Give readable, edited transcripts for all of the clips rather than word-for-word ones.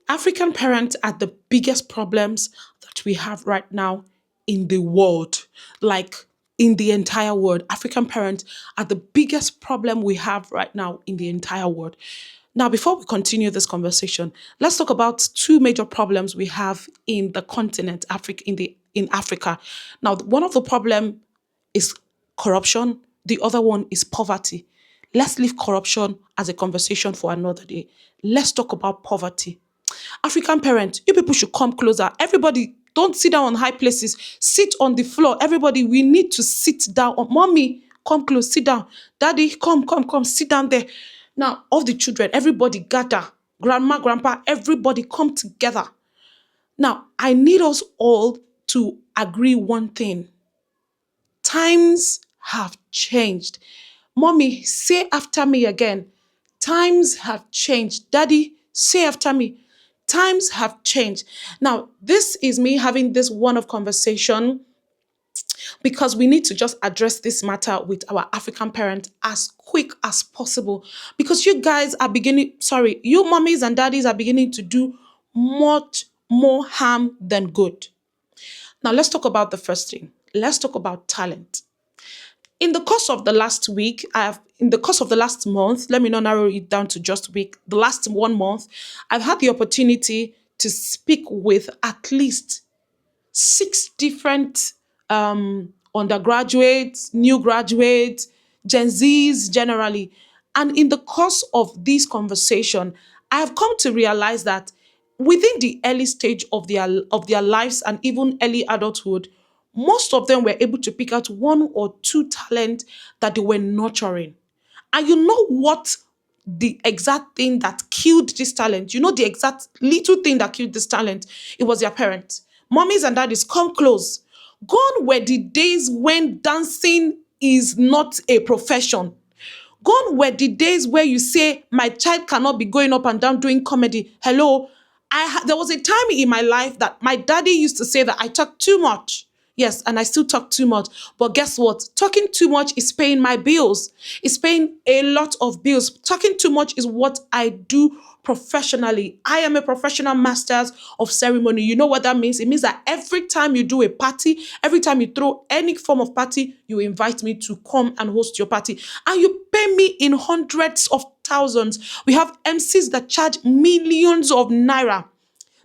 African parents are the biggest problems that we have right now in the world. Like in the entire world, African parents are the biggest problem we have right now in the entire world. Now, before we continue this conversation, let's talk about two major problems we have in the continent, Africa, in Africa. Now, one of the problem is corruption. The other one is poverty. Let's leave corruption as a conversation for another day. Let's talk about poverty. African parents, you people should come closer. Everybody, don't sit down on high places. Sit on the floor. Everybody, we need to sit down. Mommy, come close, sit down. Daddy, come, sit down there. Now, all the children, everybody gather. Grandma, grandpa, everybody come together. Now, I need us all to agree one thing. Times have changed. Mommy, say after me again. Times have changed. Daddy, say after me. Times have changed. Now, this is me having this one of conversation because we need to just address this matter with our African parents as quick as possible. Because you guys are you mommies and daddies are beginning to do much more harm than good. Now, let's talk about the first thing. Let's talk about talent. In the course of the last week, in the course of the last month, let me not narrow it down to just week, the last 1 month, I've had the opportunity to speak with at least 6 different undergraduates, new graduates, Gen Zs generally. And in the course of this conversation, I have come to realize that within the early stage of their lives and even early adulthood, most of them were able to pick out one or two talents that they were nurturing. And you know what the exact thing that killed this talent? You know the exact little thing that killed this talent? It was their parents. Mommies and daddies, come close. Gone were the days when dancing is not a profession. Gone were the days where you say, my child cannot be going up and down doing comedy. Hello. There was a time in my life that my daddy used to say that I talk too much. Yes, and I still talk too much. But guess what? Talking too much is paying my bills. It's paying a lot of bills. Talking too much is what I do professionally. I am a professional masters of ceremony. You know what that means? It means that every time you do a party, every time you throw any form of party, you invite me to come and host your party. And you pay me in hundreds of thousands. We have MCs that charge millions of naira.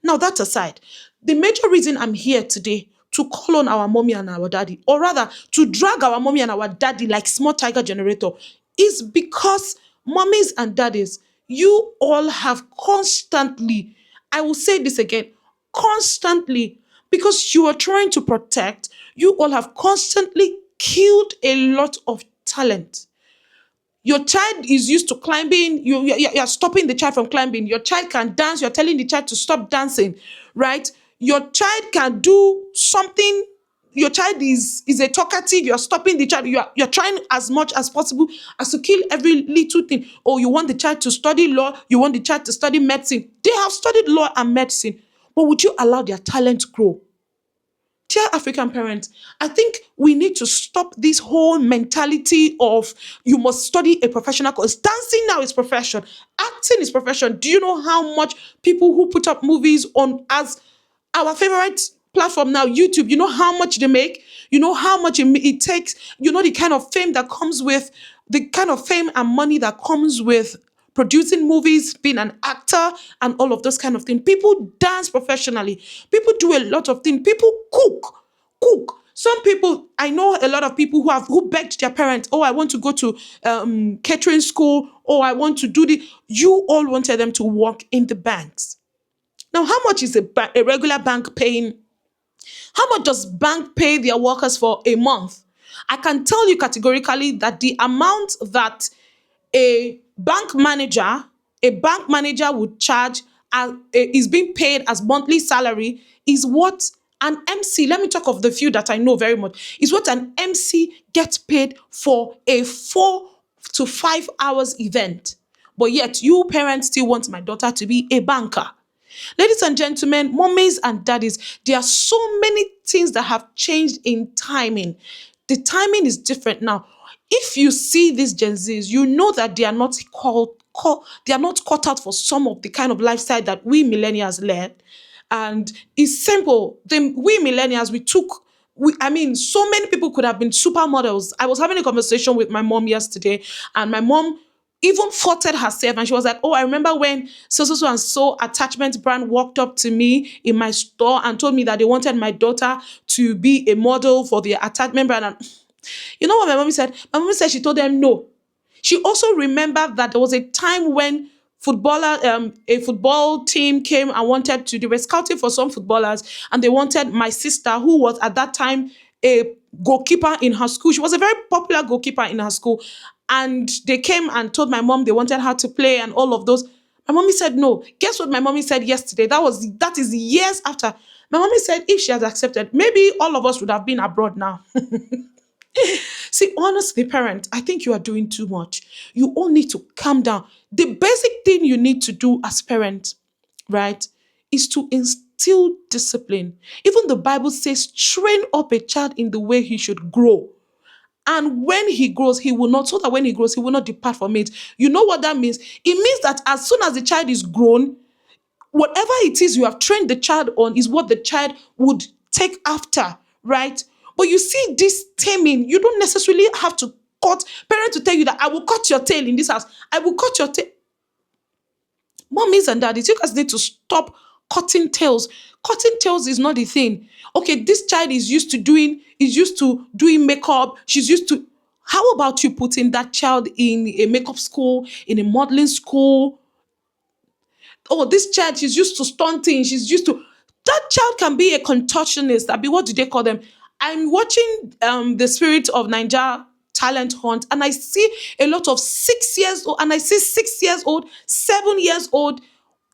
Now, that aside, the major reason I'm here today to call on our mommy and our daddy, or rather to drag our mommy and our daddy like small tiger generator, is because mommies and daddies, you all have constantly, I will say this again, constantly, because you are trying to protect, you all have constantly killed a lot of talent. Your child is used to climbing, you're stopping the child from climbing. Your child can dance, you're telling the child to stop dancing, right? Your child can do something. Your child is a talkative, you're stopping the child, you're trying as much as possible as to kill every little thing. Or you want the child to study law, you want the child to study medicine. They have studied law and medicine, but would you allow their talent grow? Dear African parents, I think we need to stop this whole mentality of you must study a professional course. Dancing now is profession. Acting is profession. Do you know how much people who put up movies on as our favorite platform now, YouTube, you know how much they make? You know how much it takes? You know the kind of fame that comes with, the kind of fame and money that comes with producing movies, being an actor, and all of those kind of things. People dance professionally. People do a lot of things. People cook. Some people, I know a lot of people who begged their parents, oh, I want to go to catering school, or I want to do the. You all wanted them to work in the banks. Now, how much is a regular bank paying? How much does bank pay their workers for a month? I can tell you categorically that the amount that a bank manager would charge is being paid as monthly salary is what an MC, let me talk of the few that I know very much, is what an MC gets paid for a 4 to 5 hours event. But yet, you parents still want my daughter to be a banker. Ladies and gentlemen, mummies and daddies, there are so many things that have changed in timing. The timing is different now. If you see these Gen Zs, you know that they are not they are not cut out for some of the kind of lifestyle that we millennials led. And it's simple. We millennials, I mean, so many people could have been supermodels. I was having a conversation with my mom yesterday, and my mom even faulted herself, and she was like, "Oh, I remember when so and so attachment brand walked up to me in my store and told me that they wanted my daughter to be a model for the attachment brand." And you know what my mommy said? My mommy said she told them no. She also remembered that there was a time when a football team came and they were scouting for some footballers, and they wanted my sister, who was at that time a goalkeeper in her school. She was a very popular goalkeeper in her school. And they came and told my mom they wanted her to play and all of those. My mommy said no. Guess what my mommy said yesterday? That is years after. My mommy said if she had accepted, maybe all of us would have been abroad now. See, honestly, parent, I think you are doing too much. You all need to calm down. The basic thing you need to do as parents, right, is to instill discipline. Even the Bible says, train up a child in the way he should grow. And when he grows, he will not, so that when he grows, he will not depart from it. You know what that means? It means that as soon as the child is grown, whatever it is you have trained the child on is what the child would take after, right? But you see, this taming, you don't necessarily have to cut. Parents to tell you that I will cut your tail in this house. I will cut your tail. Mommies and daddies, you guys need to stop cutting tails. Cutting tails is not the thing. Okay, this child is used to doing makeup. She's used to. How about you putting that child in a makeup school, in a modeling school? Oh, this child, she's used to stunting. She's used to. That child can be a contortionist. I mean, what do they call them? I'm watching the Spirit of Ninja Talent Hunt, and I see a lot of 6 years old, and I see 6 years old, 7 years old.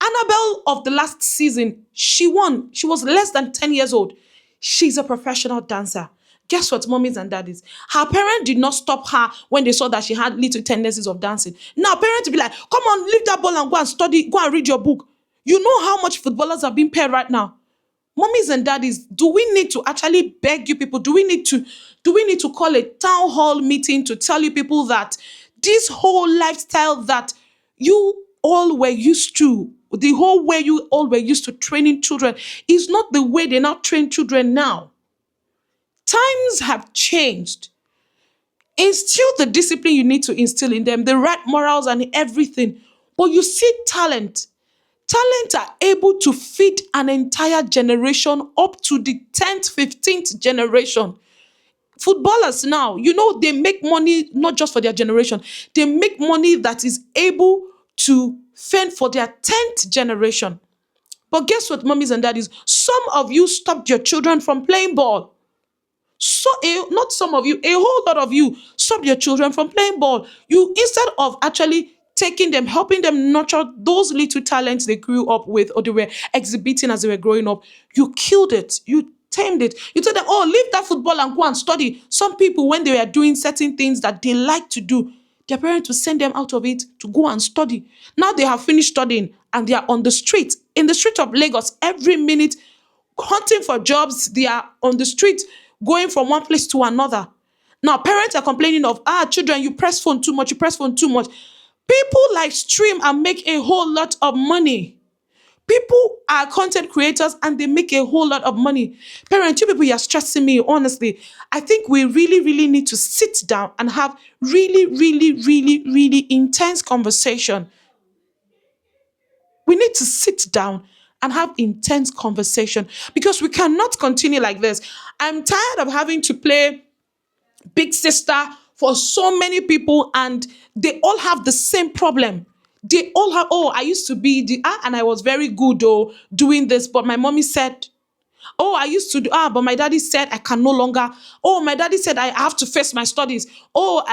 Annabelle of the last season, she won. She was less than 10 years old. She's a professional dancer. Guess what, mommies and daddies? Her parents did not stop her when they saw that she had little tendencies of dancing. Now, parents will be like, come on, leave that ball and go and study, go and read your book. You know how much footballers are being paid right now? Mommies and daddies, do we need to actually beg you people? Do we need to call a town hall meeting to tell you people that this whole lifestyle that you all were used to, the whole way you all were used to training children, is not the way they now train children now? Times have changed. Instill the discipline you need to instill in them, the right morals and everything. But you see, talent are able to feed an entire generation up to the 10th, 15th generation. Footballers now, they make money not just for their generation, they make money that is able to fend for their 10th generation. But guess what, mummies and daddies? Some of you stopped your children from playing ball. Not some of you, a whole lot of you stop your children from playing ball. You, instead of actually taking them, helping them nurture those little talents they grew up with or they were exhibiting as they were growing up, you killed it. You tamed it. You told them, oh, leave that football and go and study. Some people, when they were doing certain things that they like to do, their parents will send them out of it to go and study. Now they have finished studying and they are on the street, in the street of Lagos, every minute, hunting for jobs. They are on the street, going from one place to another. Now, parents are complaining of, children, you press phone too much, you press phone too much. People like stream and make a whole lot of money. People are content creators and they make a whole lot of money. Parents, you people, you're stressing me, honestly. I think we really, really need to sit down and have really, really, really, really intense conversation. We need to sit down and have intense conversation because we cannot continue like this. I'm tired of having to play big sister for so many people and they all have the same problem. They all have, oh, I used to be and I was very good though doing this, but my mommy said, oh, I used to do, but my daddy said I can no longer. Oh, my daddy said I have to face my studies. Oh,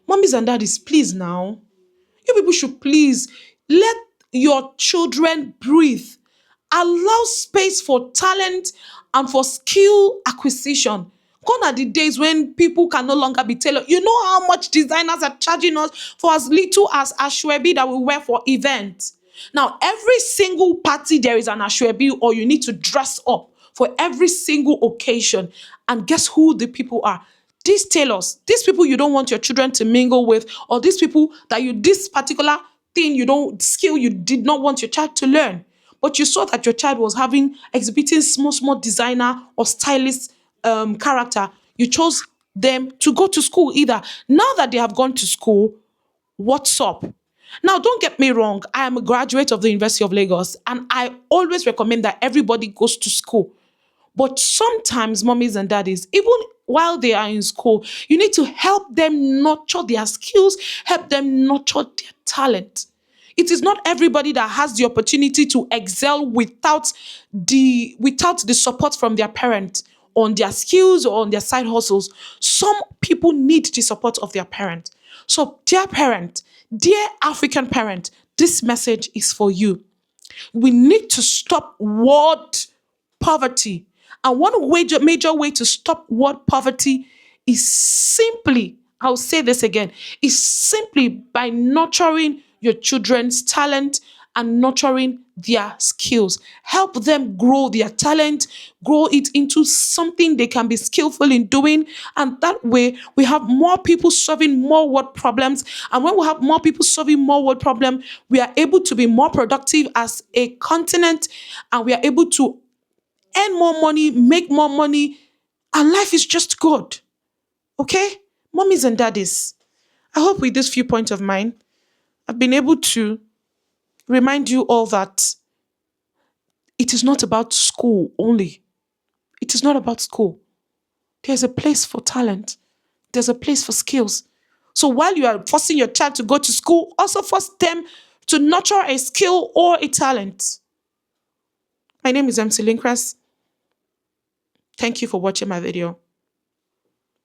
mommies and daddies, please now. You people should please let your children breathe. Allow space for talent and for skill acquisition. Gone are the days when people can no longer be tailored. You know how much designers are charging us for as little as ashwebi that we wear for events. Now, every single party there is an ashwebi, or you need to dress up for every single occasion. And guess who the people are? these tailors, these people you don't want your children to mingle with, or these people that this particular thing you don't, skill you did not want your child to learn. But you saw that your child was exhibiting small designer or stylist character. You chose them to go to school either. Now that they have gone to school, what's up? Now, don't get me wrong. I am a graduate of the University of Lagos, and I always recommend that everybody goes to school. But sometimes, mommies and daddies, even while they are in school, you need to help them nurture their skills, help them nurture their talent. It is not everybody that has the opportunity to excel without the support from their parent on their skills or on their side hustles. Some people need the support of their parent. So, dear parent, dear African parent, this message is for you. We need to stop word poverty. And one major way to stop word poverty is simply, I'll say this again, is simply by nurturing your children's talent and nurturing their skills. Help them grow their talent, grow it into something they can be skillful in doing. And that way, we have more people solving more word problems. And when we have more people solving more word problems, we are able to be more productive as a continent, and we are able to earn more money, make more money, and life is just good. Okay? Mommies and daddies, I hope with this few points of mine, I've been able to remind you all that it is not about school only. It is not about school. There's a place for talent. There's a place for skills. So while you are forcing your child to go to school, also force them to nurture a skill or a talent. My name is MC Linkras. Thank you for watching my video.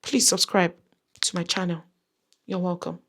Please subscribe to my channel. You're welcome.